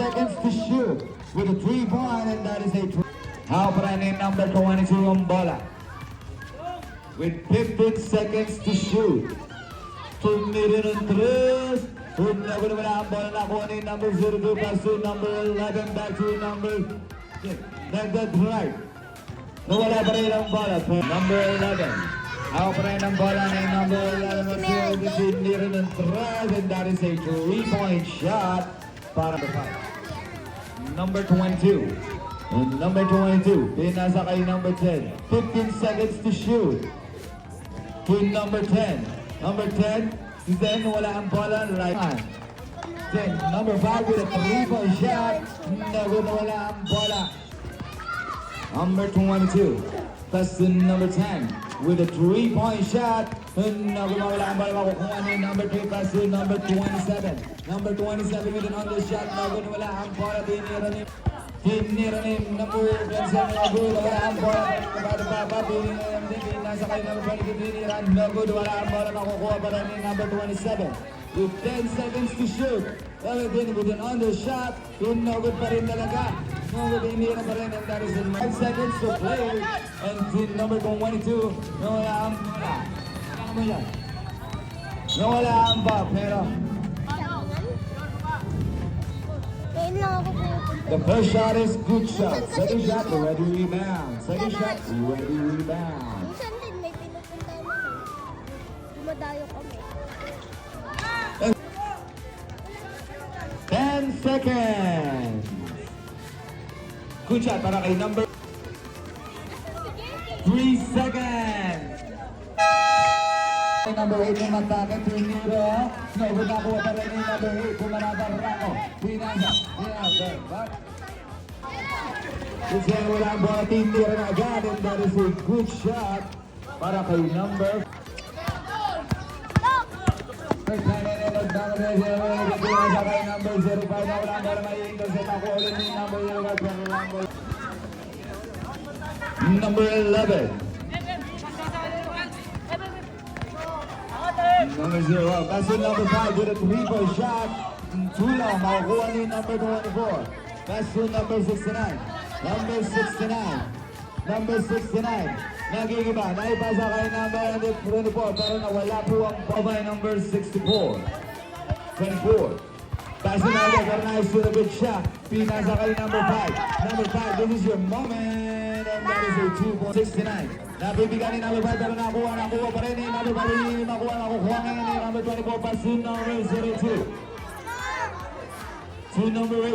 seconds to shoot with a 3-point, and that is a Halpran number 22 ang bola. With 15 seconds to shoot. Tumira ng 3. Wala ang bola nakuha ni number 02 pass to number 11 back to number that's right. Nawala pa rin ang bola. Number 11. Halpran ang bola ni number 11. Tumira ng 3, and that is a 3-point shot para the fight. Number 22. Number 22. Pinasa kay number 10. 15 seconds to shoot. To number 10. Number 10. Then wala ang bola. Right. Then number 5 with a 3-point shot. Wala ang bola. Number 22. Plus to number 10 with a 3-point shot. Wala ang bola. Makukuha ni number 3 plus to number 27. Number 27 with an undershot. Wala ang bola. Tinira ni number 27. Wala ang bola. Nasa kay number 20. Tinira. Wala ang bola. Makukuha pa rin ni number 27. With 10 seconds to shoot. With an undershot. Good pa rin talaga. Tinira pa rin. And that is 5 seconds to play. And team number 22. Wala ang bola. Wala ang bola. Pero the first shot is good shot. Second shot, ready rebound. Second shot, ready rebound. Minsan din may pinupunta mo. Dumadayo kami. 10 seconds. Good shot para kay number 3 seconds. Number 8 yung matake, Trinidad. Good nakuha pa rin yung number 8. Pumanabang Rako. Pinasa. Kasi wala ang bola, titira na agad. And that is a good shot para kay number 5. Number 05 na wala ang bola, may intercept ako ulit ni number 05. Number 11. Number 0. Pass to number 5 with a 3-point shot. Too long. Makukuha ni number 24. Pass to number 69. Number 69. Number 69. Nagigiba. Naipasa kay number 24. Pero nawala po ang babay number 64. 24. Pass to number 49. Still a good shot. Pinasa kay number 5. Number 5. This is your moment. And that is a 2.69. Nabibigyan ni number 5 pero nakuha pa rin ni number 5. Nakuha ngayon ni number 24 pass to number 02. To number 8.